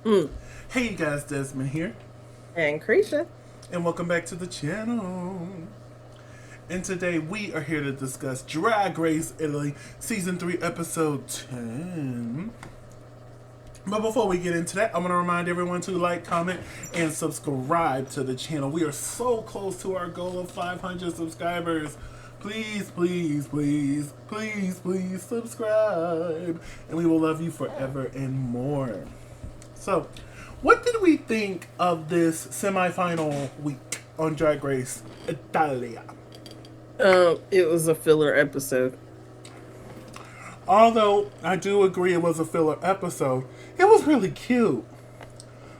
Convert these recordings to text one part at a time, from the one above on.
Mm. Hey you guys, Desmond here, And Creature. and welcome back to the channel. And today we are here to discuss Drag Race Italy Season 3, Episode 10. But before we get into that, I want to remind everyone to like, comment, and subscribe to the channel. We are so close to our goal of 500 subscribers. Please, please, please, please, please subscribe. And we will love you forever and more. So, what did we think of this semifinal week on Drag Race Italia? It was a filler episode. Although I do agree it was a filler episode, it was really cute.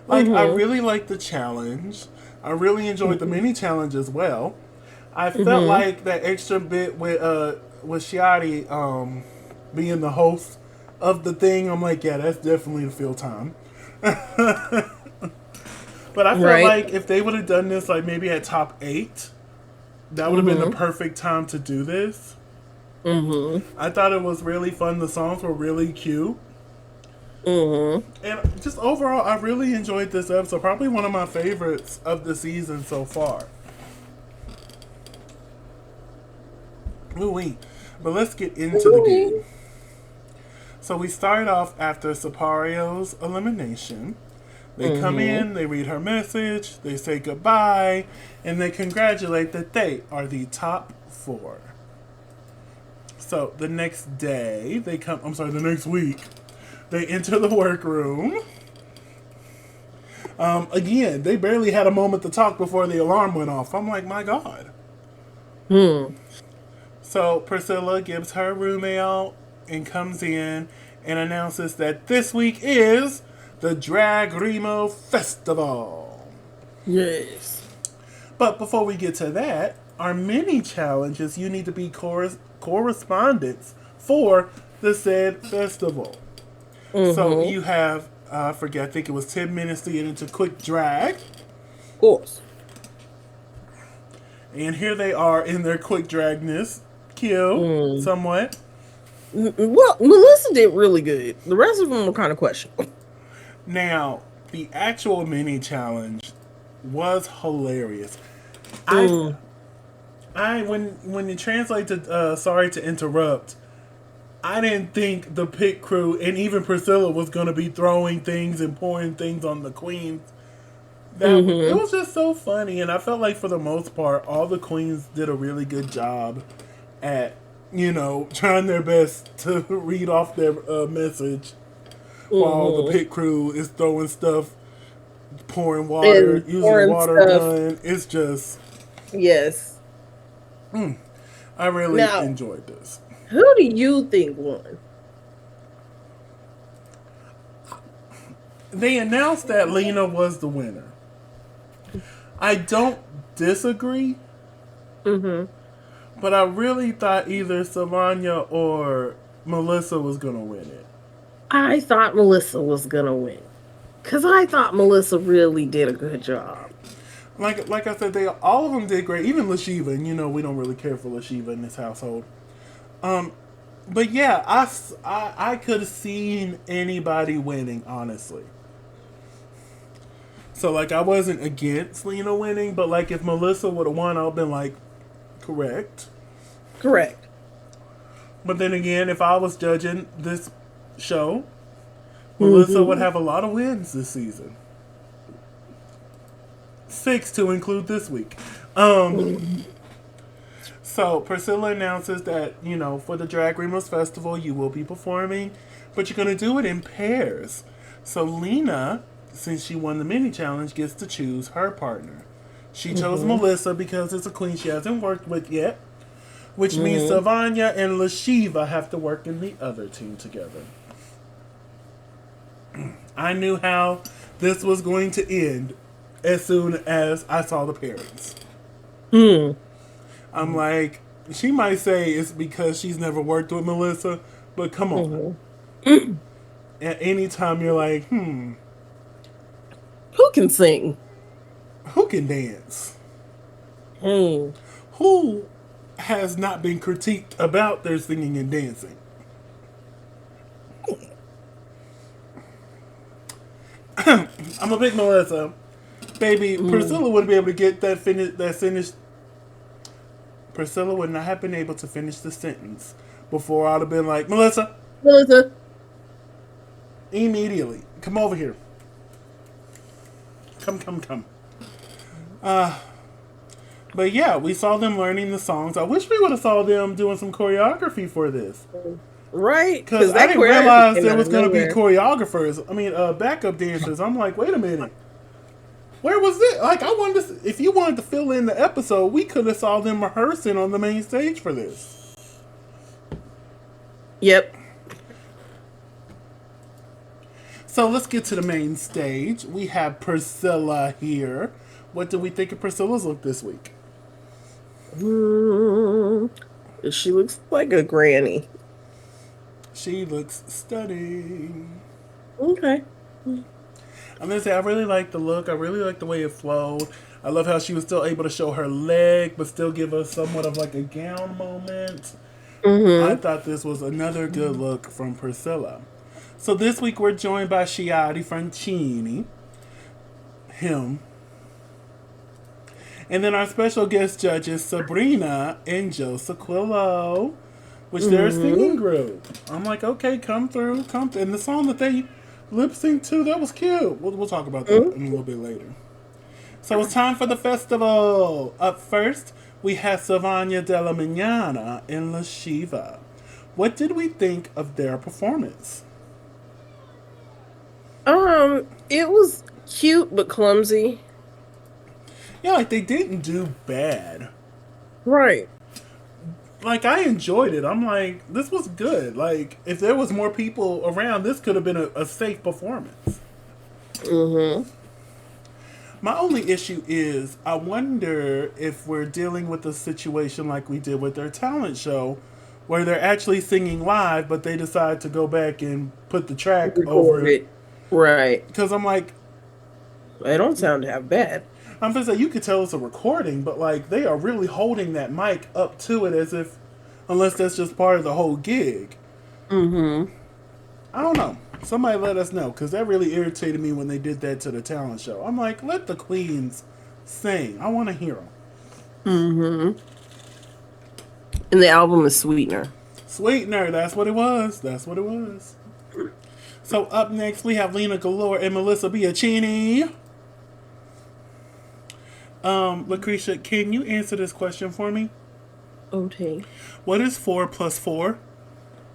Like, I Mm-hmm. really liked the challenge. I really enjoyed the Mm-hmm. mini challenge as well. I felt Mm-hmm. like that extra bit with Shiati being the host of the thing. I'm like, yeah, that's definitely the fill time. But I felt Right. like if they would have done this, like maybe at top 8, that would have been the Mm-hmm. perfect time to do this. Mm-hmm. I thought it was really fun. The songs were really cute. Mm-hmm. And just overall, I really enjoyed this episode. Probably one of my favorites of the season so far. Ooh-wee. But let's get into the game. So we start off after Sapario's elimination. They come Mm-hmm. in, they read her message, they say goodbye, and they congratulate that they are the top 4. So the next day, the next week, they enter the workroom. Again, they barely had a moment to talk before the alarm went off. I'm like, my God. Hmm. So Priscilla gives her room out and comes in and announces that this week is the Dragremo Festival. Yes. But before we get to that, our mini challenges, you need to be correspondents for the said festival. So Mm-hmm. you have, I forget, I think it was 10 minutes to get into quick drag. Of course. And here they are in their quick dragness. Cute, Mm. somewhat. Well, Melissa did really good. The rest of them were kind of questionable. Now, the actual mini challenge was hilarious. I, Mm. when you translate to sorry to interrupt, I didn't think the pit crew and even Priscilla was gonna be throwing things and pouring things on the queens. It Mm-hmm. was just so funny, and I felt like for the most part, all the queens did a really good job at trying their best to read off their message while the Mm-hmm. pit crew is throwing stuff, pouring water, And using a foreign water stuff. gun. It's just, Yes. I really Now, enjoyed this. who do you think won? They announced that Lena was the winner. I don't disagree, Mm-hmm. but I really thought either Savanya or Melissa was gonna win it. I thought Melissa was gonna win. Because I thought Melissa really did a good job. Like I said, they all of them did great. Even Lashiva, and we don't really care for Lashiva in this household. Um, but yeah, I could have seen anybody winning, honestly. So like I wasn't against Lena winning, but like if Melissa would have won, I'd been like, correct. Correct. But then again, if I was judging this show, Melissa would Mm-hmm. have a lot of wins this season. 6 to include this week. Mm-hmm. So Priscilla announces that, for the Drag Remus Festival, you will be performing, but you're going to do it in pairs. So Lena, since she won the mini challenge, gets to choose her partner. She chose Mm-hmm. Melissa because it's a queen she hasn't worked with yet, which means Mm-hmm. Savanya and Lashiva have to work in the other team together. I knew how this was going to end as soon as I saw the pairings. Mm-hmm. I'm like, she might say it's because she's never worked with Melissa, but come on. Mm-hmm. At any time you're like, Who can sing? who can dance? Hmm. Who has not been critiqued about their singing and dancing? I'm a big Melissa. Baby, Mm. Priscilla wouldn't be able to get that finish. Priscilla would not have been able to finish the sentence before I'd have been like, Melissa, Melissa. immediately, come over here. Come. But yeah, we saw them learning the songs. I wish we would have saw them doing some choreography for this. Right? Because Because I that didn't choreography realize came there out was of going to be nowhere. choreographers. I mean, backup dancers. I'm like, wait a minute. Where was it? Like, I wanted to, if you wanted to fill in the episode, we could have saw them rehearsing on the main stage for this. Yep. So let's get to the main stage. We have Priscilla here. What do we think of Priscilla's look this week? Mm. She looks like a granny. She looks stunning. Okay. I'm gonna say I really like the look. I really like the way it flowed. I love how she was still able to show her leg, but still give us somewhat of like a gown moment. I Mm-hmm. thought this was another good look from Priscilla. So this week we're joined by Shiati Francini, him, and then our special guest judges Sabrina and Joe Sequillo, which they're a Mm-hmm. singing group. I'm like, okay, come through. And the song that they lip sync to, that was cute. We'll talk about that in a little bit later. So it's time for the festival. Up first, we have Savania Della Mañana and La Shiva. What did we think of their performance? It was cute but clumsy. Yeah, like they didn't do bad. Right. Like I enjoyed it. I'm like, this was good. Like if there was more people around, this could have been a safe performance. Mm-hmm. My only issue is I wonder if we're dealing with a situation like we did with their talent show, where they're actually singing live, but they decide to go back and put the track over it. Recorded. Right. Because I'm like, They don't sound half bad. I'm gonna say you could tell it's a recording, but like they are really holding that mic up to it as if, unless that's just part of the whole gig. Mm-hmm. I don't know. Somebody let us know because that really irritated me when they did that to the talent show. I'm like, let the queens sing. I want to hear them. Mm-hmm. And the album is Sweetener. Sweetener, that's what it was. That's what it was. So up next we have Lena Galore and Melissa Biachini. LaCresha, can you answer this question for me? Okay. What is 4 plus 4?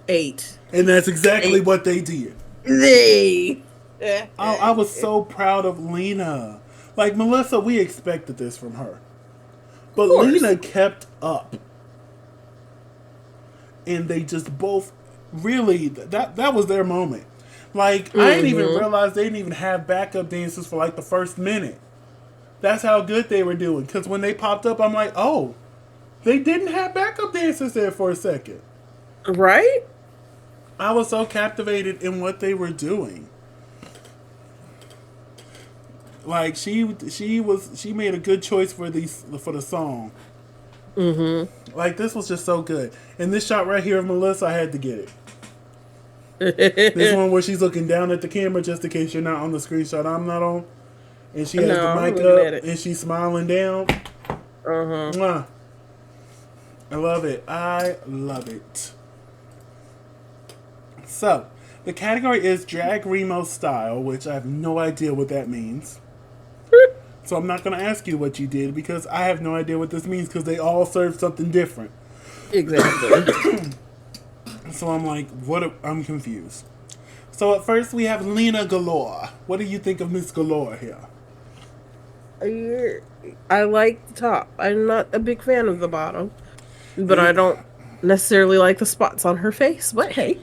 8. And that's exactly 8. what they did. They. I was so proud of Lena. Like Melissa, we expected this from her. But course. Lena kept up. And they just both really that was their moment. Like I didn't even realize they didn't even have backup dancers for like the first minute. That's how good they were doing. Because when they popped up, I'm like, oh, they didn't have backup dancers there for a second. Right? I was so captivated in what they were doing. Like she made a good choice for the song. Mm-hmm. Like this was just so good. And this shot right here of Melissa, I had to get it. This one where she's looking down at the camera, just in case you're not on the screenshot I'm not on. And she has No, the I'm mic looking at up it. and she's smiling down. Uh-huh. Mwah. I love it. I love it. So, the category is Dragremo style, which I have no idea what that means. So I'm not going to ask you what you did because I have no idea what this means because they all serve something different. Exactly. So I'm like, I'm confused. So at first we have Lena Galore. What do you think of Miss Galore here? I like the top. I'm not a big fan of the bottom, but I And, don't necessarily like the spots on her face. But hey,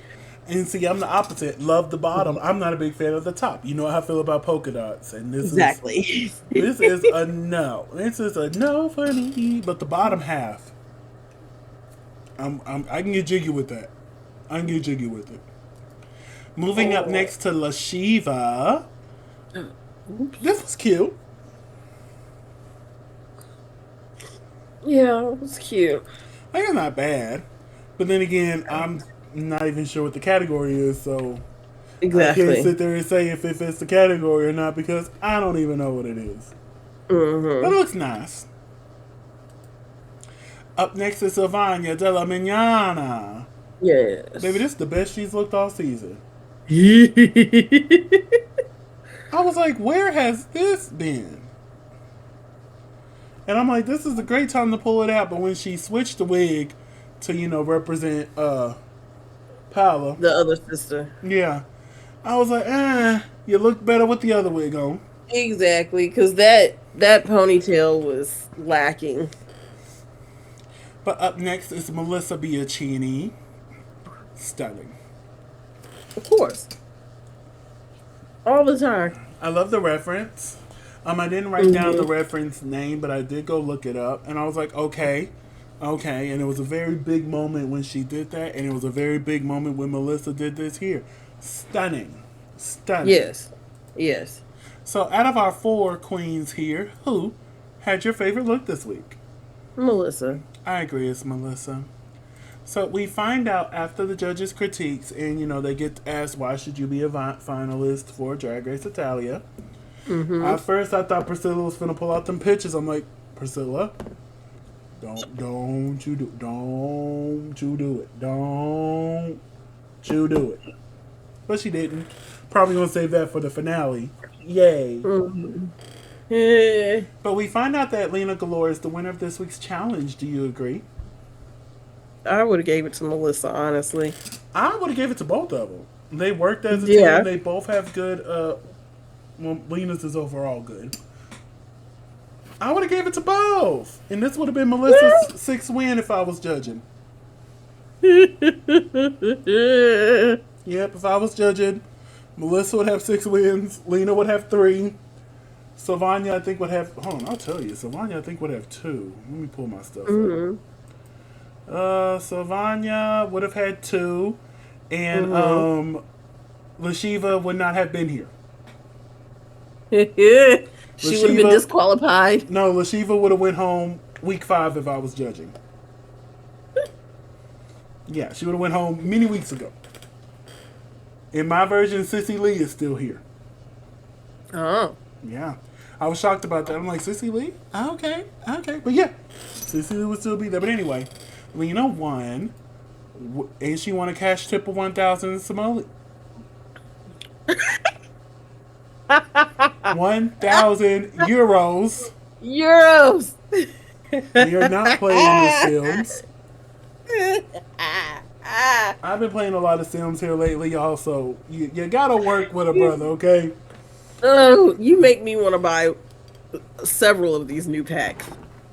and see, I'm the opposite. Love the bottom. I'm not a big fan of the top. You know how I feel about polka dots, and exactly. this is a no. This is a no for me. But the bottom half, I can get jiggy with that. I can get jiggy with it. Moving up next to La Shiva. This was cute. Yeah, it was cute. Like, it's not bad. But then again, I'm not even sure what the category is, so I can't Exactly. sit there and say if it fits the category or not because I don't even know what it is. But it looks nice. Up next is Sylvania de la Mañana. Baby, this Yes. is the best she's looked all season. I was like, where has this been? And I'm like, this is a great time to pull it out. But when she switched the wig to, represent Paula, The other sister. yeah, I was like, you look better with the other wig on. Exactly, because that ponytail was lacking. But up next is Melissa Bianchini. Stunning. Of course. All the time. I love the reference. I didn't write down the Mm-hmm. reference name, but I did go look it up, and I was like, okay, okay. And it was a very big moment when she did that, and it was a very big moment when Melissa did this here. Stunning, stunning. Yes. Yes. So, out of our 4 queens here, who had your favorite look this week? Melissa. I agree, it's Melissa. So we find out after the judges' critiques, and they get asked why should you be a finalist for Drag Race Italia. Mm-hmm. At first, I thought Priscilla was gonna pull out them pictures. I'm like, Priscilla, don't you do it, don't you do it. But she didn't. Probably gonna save that for the finale. Yay! Mm-hmm. Eh, But we find out that Lena Galore is the winner of this week's challenge. Do you agree? I would have gave it to Melissa, honestly. I would have gave it to both of them. They worked as a team. Yeah. They both have good. Well, Lena's is overall good. I would have gave it to both, and this would have been Melissa's 6th win if I was judging. Yep, if I was judging, Melissa would have 6 wins. Lena would have 3. Sylvania, I think, would have. Hold on, I'll tell you. Sylvania, I think, would have 2. Let me pull my stuff Mm-hmm. up. Sylvania would have had 2, and Mm-hmm. LaShiva would not have been here. She would have been disqualified. No, LaShiva would have went home week 5 if I was judging. Yeah, she would have went home many weeks ago. In my version, Sissy Lee is still here. Oh. Yeah. I was shocked about that. I'm like, Sissy Lee? Okay. But yeah, Sissy Lee would still be there. But anyway, Lena won. And she won a cash tip of 1,000 Somali. 1,000 euros. Euros. We are not playing the Sims. I've been playing a lot of Sims here lately, y'all, so you gotta work with a brother, okay? Oh, you make me want to buy several of these new packs.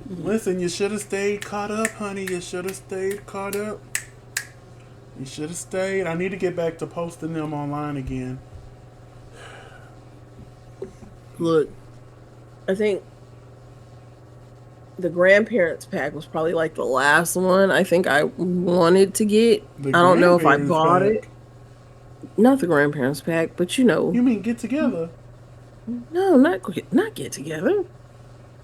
Listen, you should have stayed caught up, honey. You should have stayed caught up. You should have stayed. I need to get back to posting them online again. Look, I think the grandparents pack was probably like the last one I think I wanted to get. The I don't know if I grandparents bought pack. it. Not the grandparents pack, but You mean get together? no, not get together.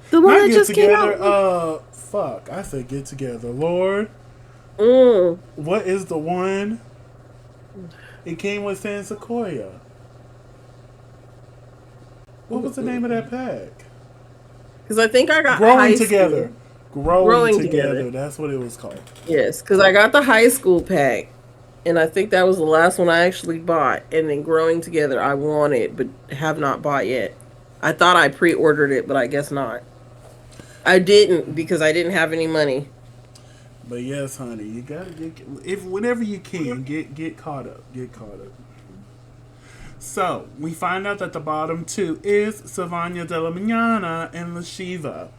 The one Not that get just came together. out. Fuck. I said get together. Lord, Mm. what is the one? It came with San Sequoia. What was the name of that pack? Because I think I got Growing high Together. School. Growing Growing together. Together. That's what it was called. Yes, because I got the high school pack, and I think that was the last one I actually bought. And then Growing Together, I want it, but have not bought yet. I thought I pre-ordered it, but I guess not. I didn't because I didn't have any money. But yes, honey, you gotta if whenever you can get caught up. Get caught up. So we find out that the bottom 2 is Sylvania de la Mañana and LaShiva.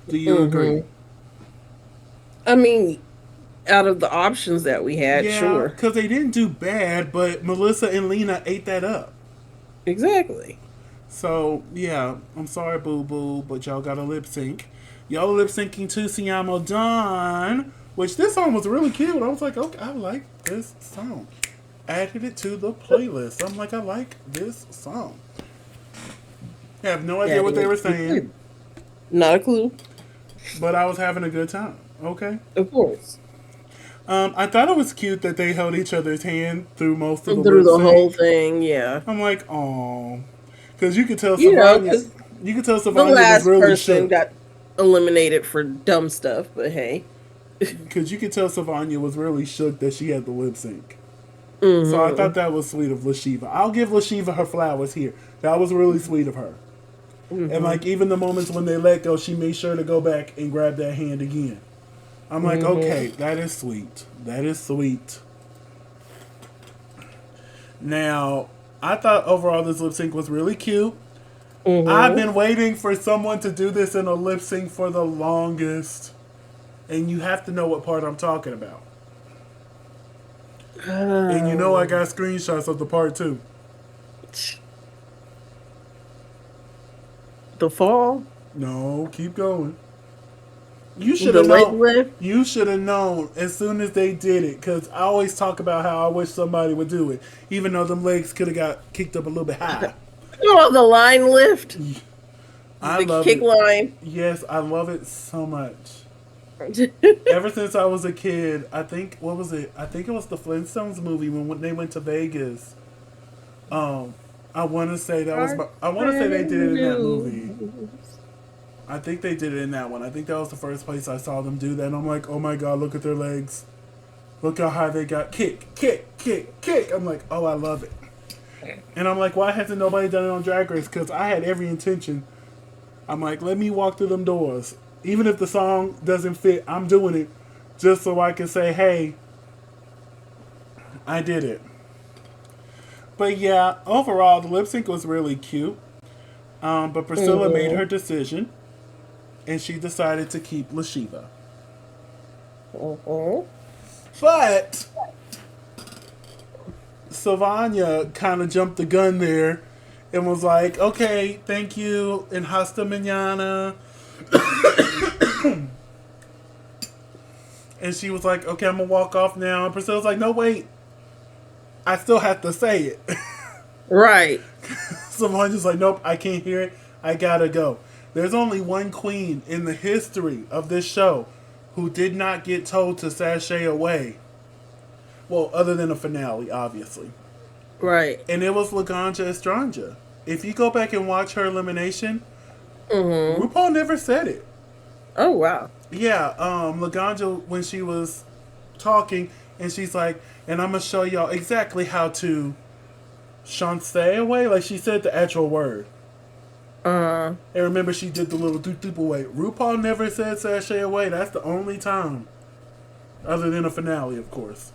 Do you agree? I mean, out of the options that we had, Yeah, sure. because they didn't do bad, but Melissa and Lena ate that up. Exactly. So yeah, I'm sorry, boo boo, but y'all got to lip sync. Y'all lip syncing to Siamo Dawn, which this song was really cute. I was like, okay, I like this song. Added it to the playlist. I'm like, I like this song. I have no idea what they were saying, Not a clue. but I was having a good time. Okay. Of course. I thought it was cute that they held each other's hand through most of the Through lip the whole sync. thing, yeah. I'm like, oh, because you could tell You know, Savanya, because you could tell the Savanya was last really person shook. got eliminated for dumb stuff, but hey. Because you could tell Savanya was really shook that she had the lip sync. So I Mm-hmm. thought that was sweet of Lashiva. I'll give Lashiva her flowers here. That was really sweet of her. And Mm-hmm. like even the moments when they let go, she made sure to go back and grab that hand again. I'm like, Mm-hmm. okay, that is sweet. That is sweet. Now, I thought overall this lip sync was really cute. I've Mm-hmm. been waiting for someone to do this in a lip sync for the longest. And you have to know what part I'm talking about. And you know I got screenshots of the part too. The fall, No, keep going. You should the have leg known. lift. You should have known as soon as they did it, because I always talk about how I wish somebody would do it, even though them legs could have got kicked up a little bit high. Oh, the line lift, I the love kick it. line. Yes, I love it so much. Ever since I was a kid, I think what was it? I think it was the Flintstones movie when they went to Vegas. Um, I want to say that was. Our I want to say they friend did it in that movie. knows. I think they did it in that one. I think that was the first place I saw them do that. And I'm like, oh my god, look at their legs. Look how high they got. Kick, kick, kick, kick. I'm like, oh, I love it. And I'm like, why hasn't nobody done it on Drag Race? Because I had every intention. I'm like, let me walk through them doors. Even if the song doesn't fit, I'm doing it just so I can say, hey, I did it. But yeah, overall, the lip sync was really cute. But Priscilla made her Mm-hmm. decision, and she decided to keep Lashiva. Mm-hmm. But Sylvania kind of jumped the gun there and was like, okay, thank you, and hasta mañana. And she was like, okay, I'm going to walk off now. And Priscilla's like, no, wait. I still have to say it. Right. Sylvania's like, nope, I can't hear it. I got to go. There's only one queen in the history of this show who did not get told to sashay away. Well, other than a finale, obviously. Right. And it was Laganja Estranja. If you go back and watch her elimination, Mm-hmm. RuPaul never said it. Oh wow. Yeah, Laganja, when she was talking, and she's like, and I'm going to show y'all exactly how to shanse away. Like she said the actual word. Uh. And remember, she did the little doop doop away. RuPaul never said sashay away. That's the only time. Other than a finale, of course.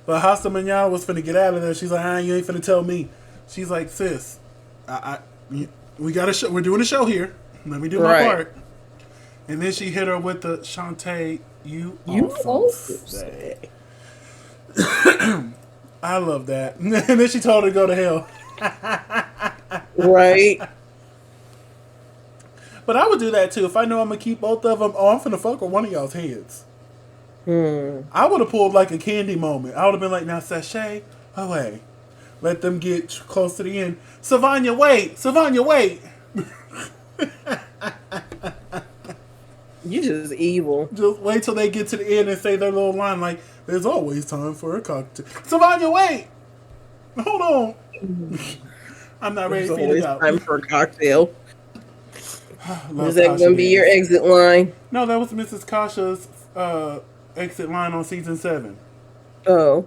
But Hasta Manana was finna get out of there. She's like, you ain't finna tell me. She's like, sis, we got a show. We're doing a show here. Let me do my Right. part. And then she hit her with the Shantae, you You also also say. say. I love that. And then she told her to go to hell. Right. But I would do that too. If I know I'm going to keep both of them, oh, I'm finna fuck with one of y'all's heads. Hmm. I would have pulled like a candy moment. I would have been like, now sashay away. Let them get close to the end. Savanya, wait! Savanya, wait! You just evil. Just wait till they get to the end and say their little line like, there's always time for a cocktail. Savanya, wait! Hold on. I'm not ready There's for you to always go. time for a cocktail. Love Is that Kasha going to be your Davis. exit line? No, that was Mrs. Kasha's exit line on season 7. Oh.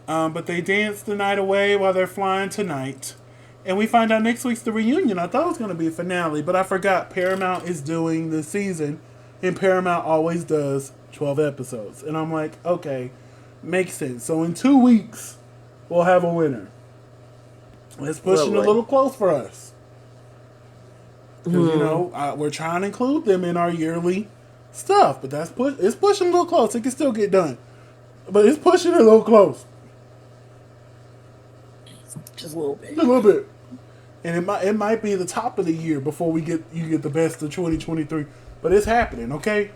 But they dance the night away while they're flying tonight. And we find out next week's the reunion. I thought it was going to be a finale, but I forgot Paramount is doing the season, and Paramount always does 12 episodes. And I'm like, okay, makes sense. So in 2 weeks, we'll have a winner. It's pushing a Lovely. little close for us. Because, you know, we're trying to include them in our yearly stuff, but it's pushing a little close. It can still get done. But it's pushing a little close. Just a little bit. A little bit. And it might be the top of the year before you get the best of 2023. But it's happening, okay?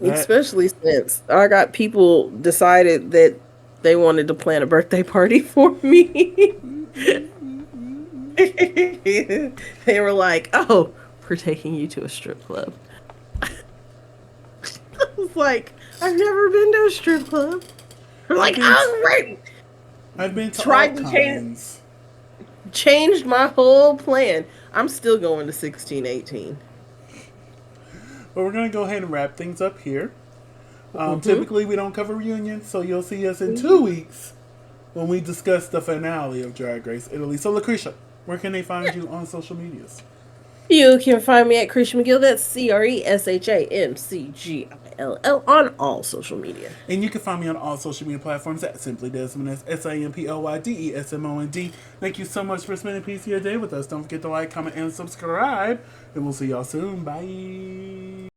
Especially since I got people decided that they wanted to plan a birthday party for me. They were like, "Oh, we're taking you to a strip club." was like, I've never been to a strip club. I'm like, been all right. I've been to all Tried to kinds. changed my whole plan. I'm still going to 16, 18. But we're going to go ahead and wrap things up here. Mm-hmm. Typically, we don't cover reunions, so you'll see us in 2 weeks when we discuss the finale of Drag Race Italy. So, LaCresha, where can they find you on social medias? You can find me at Cresha McGill. That's CreshaMcGill on all social media. And you can find me on all social media platforms at Simply Desmond. That's SimplyDesmond. Thank you so much for spending a piece of your day with us. Don't forget to like, comment, and subscribe. And we'll see y'all soon. Bye.